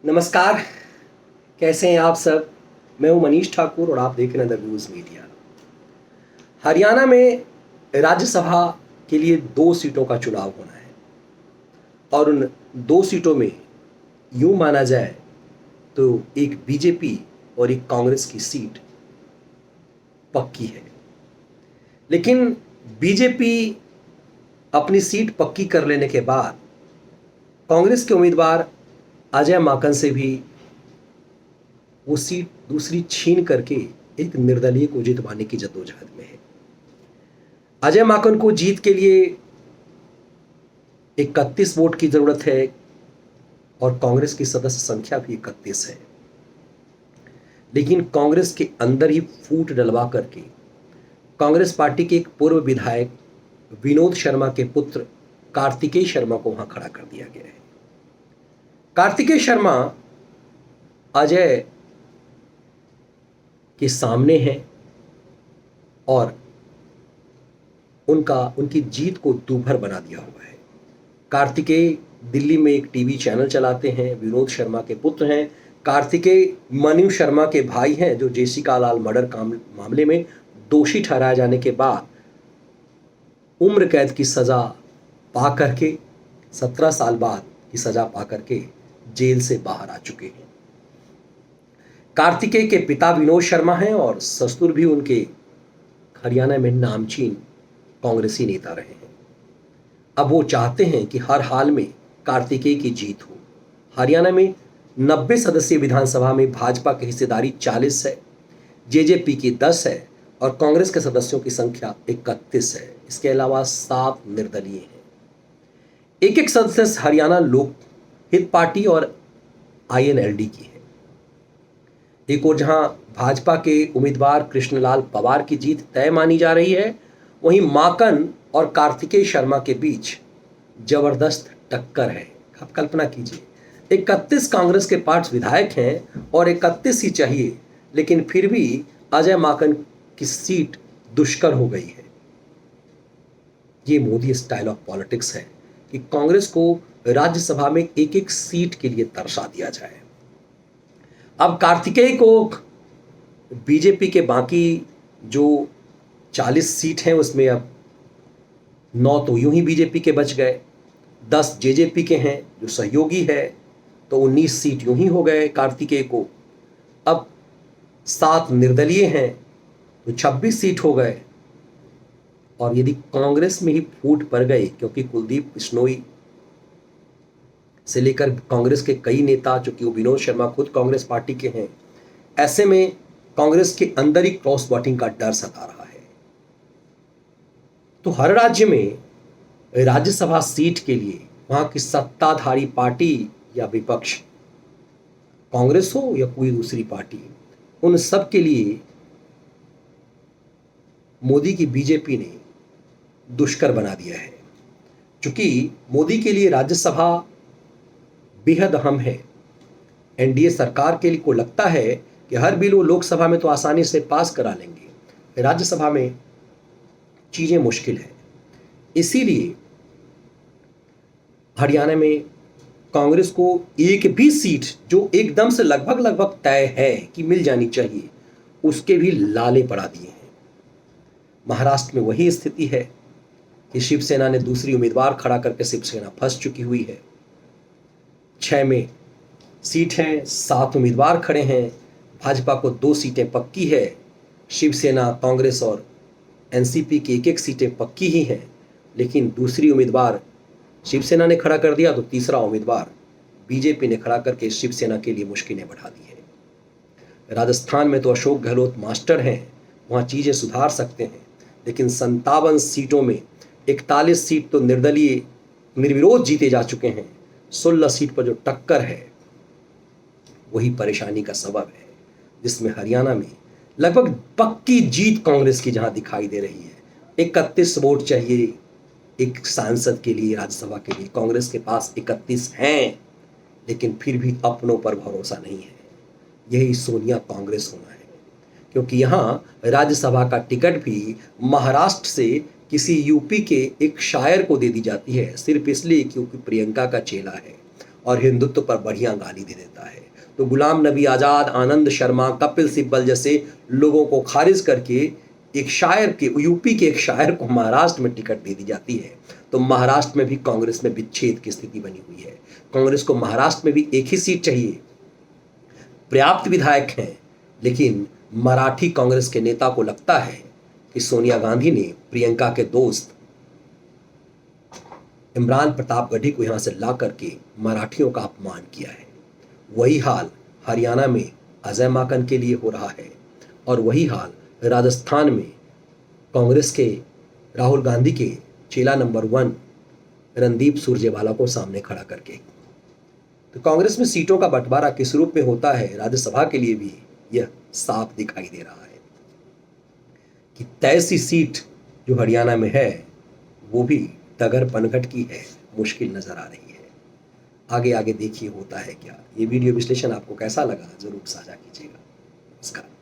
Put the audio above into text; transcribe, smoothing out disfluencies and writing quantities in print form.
नमस्कार। कैसे हैं आप सब? मैं हूं मनीष ठाकुर और आप देख रहे हैं द न्यूज़ मीडिया। हरियाणा में राज्यसभा के लिए 2 सीटों का चुनाव होना है और उन 2 सीटों में यूं माना जाए तो एक बीजेपी और एक कांग्रेस की सीट पक्की है। लेकिन बीजेपी अपनी सीट पक्की कर लेने के बाद कांग्रेस के उम्मीदवार अजय माकन से भी वो सीट दूसरी छीन करके एक निर्दलीय को जितवाने की जद्दोजहद में है। अजय माकन को जीत के लिए 31 वोट की जरूरत है और कांग्रेस की सदस्य संख्या भी 31 है। लेकिन कांग्रेस के अंदर ही फूट डलवा करके कांग्रेस पार्टी के एक पूर्व विधायक विनोद शर्मा के पुत्र कार्तिकेय शर्मा को वहां खड़ा कर दिया गया है। कार्तिकेय शर्मा अजय के सामने हैं और उनकी जीत को दूभर बना दिया हुआ है। कार्तिकेय दिल्ली में एक टीवी चैनल चलाते हैं, विनोद शर्मा के पुत्र हैं। कार्तिकेय मनु शर्मा के भाई हैं जो जेसिका लाल मर्डर मामले में दोषी ठहराए जाने के बाद उम्र कैद की सजा पा करके 17 साल बाद की सजा पा करके जेल से बाहर आ चुके हैं। कार्तिकेय के पिता विनोद शर्मा हैं और ससुर भी उनके हरियाणा में नामचीन कांग्रेसी नेता रहे हैं। अब वो चाहते हैं कि हर हाल में कार्तिकेय की जीत हो। हरियाणा में 90 सदस्यीय विधानसभा में भाजपा की हिस्सेदारी 40 है, जेजेपी की 10 है और कांग्रेस के सदस्यों की संख्या 31 है। इसके अलावा 7 निर्दलीय हैं। एक एक सदस्य हरियाणा लोक हित पार्टी और आईएनएलडी की है। एक और जहां भाजपा के उम्मीदवार कृष्णलाल पवार की जीत तय मानी जा रही है, वहीं माकन और कार्तिकेय शर्मा के बीच जबरदस्त टक्कर है। आप कल्पना कीजिए, 31 कांग्रेस के पार्टी विधायक हैं और 31 ही चाहिए, लेकिन फिर भी अजय माकन की सीट दुष्कर हो गई है। ये मोदी स्टाइल ऑफ पॉलिटिक्स है कि कांग्रेस को राज्यसभा में एक एक सीट के लिए तरसा दिया जाए। अब कार्तिकेय को बीजेपी के बाकी जो 40 सीट हैं उसमें अब 9 तो यूं ही बीजेपी के बच गए, 10 जेजेपी के हैं जो सहयोगी है, तो 19 सीट यूं ही हो गए कार्तिकेय को। अब 7 निर्दलीय हैं तो 26 सीट हो गए। और यदि कांग्रेस में ही फूट पड़ गई, क्योंकि कुलदीप बिश्नोई से लेकर कांग्रेस के कई नेता, चूंकि वो विनोद शर्मा खुद कांग्रेस पार्टी के हैं, ऐसे में कांग्रेस के अंदर ही क्रॉस वोटिंग का डर सता रहा है। तो हर राज्य में राज्यसभा सीट के लिए वहां की सत्ताधारी पार्टी या विपक्ष, कांग्रेस हो या कोई दूसरी पार्टी, उन सब के लिए मोदी की बीजेपी ने दुष्कर बना दिया है। क्योंकि मोदी के लिए राज्यसभा बेहद अहम है। एनडीए सरकार के लिए को लगता है कि हर बिल वो लोकसभा में तो आसानी से पास करा लेंगे, राज्यसभा में चीजें मुश्किल है। इसीलिए हरियाणा में कांग्रेस को एक भी सीट जो एकदम से लगभग तय है कि मिल जानी चाहिए, उसके भी लाले पड़ा दिए हैं। महाराष्ट्र में वही स्थिति है कि शिवसेना ने दूसरी उम्मीदवार खड़ा करके शिवसेना फंस चुकी हुई है। 6 में सीट हैं, 7 उम्मीदवार खड़े हैं, भाजपा को 2 सीटें पक्की है, शिवसेना, कांग्रेस और एनसीपी की एक सीटें पक्की ही हैं। लेकिन दूसरी उम्मीदवार शिवसेना ने खड़ा कर दिया तो तीसरा उम्मीदवार बीजेपी ने खड़ा करके शिवसेना के लिए मुश्किलें बढ़ा दी है। राजस्थान में तो अशोक गहलोत मास्टर हैं, वहाँ चीज़ें सुधार सकते हैं, लेकिन 57 सीटों में 41 सीट तो निर्दलीय निर्विरोध जीते जा चुके हैं। 16 सीट पर जो टक्कर है वही परेशानी का सबब है, जिसमें हरियाणा में लगभग पक्की जीत कांग्रेस की जहां दिखाई दे रही है। 31 वोट चाहिए एक सांसद के लिए, राज्यसभा के लिए। कांग्रेस के पास 31 हैं, लेकिन फिर भी अपनों पर भरोसा नहीं है। यही सोनिया कांग्रेस होना है, क्योंकि यहाँ राज्यसभा का टिकट भी महाराष्ट्र से किसी यूपी के एक शायर को दे दी जाती है, सिर्फ इसलिए क्योंकि प्रियंका का चेला है। और हिंदुत्व पर बढ़िया गाली दे देता है। तो गुलाम नबी आज़ाद, आनंद शर्मा, कपिल सिब्बल जैसे लोगों को खारिज करके एक शायर के, यूपी के एक शायर को महाराष्ट्र में टिकट दे दी जाती है। तो महाराष्ट्र में भी कांग्रेस में विच्छेद की स्थिति बनी हुई है। कांग्रेस को महाराष्ट्र में भी एक ही सीट चाहिए, पर्याप्त विधायक हैं, लेकिन मराठी कांग्रेस के नेता को लगता है कि सोनिया गांधी ने प्रियंका के दोस्त इमरान प्रतापगढ़ी को यहां से ला करके मराठियों का अपमान किया है। वही हाल हरियाणा में अजय माकन के लिए हो रहा है और वही हाल राजस्थान में कांग्रेस के राहुल गांधी के चेला नंबर 1 रणदीप सुरजेवाला को सामने खड़ा करके। तो कांग्रेस में सीटों का बंटवारा किस रूप में होता है, राज्यसभा के लिए भी यह साफ दिखाई दे रहा है कि 83 सीट जो हरियाणा में है वो भी तगर पनघट की है, मुश्किल नजर आ रही है। आगे आगे देखिए होता है क्या। ये वीडियो विश्लेषण आपको कैसा लगा जरूर साझा कीजिएगा। नमस्कार।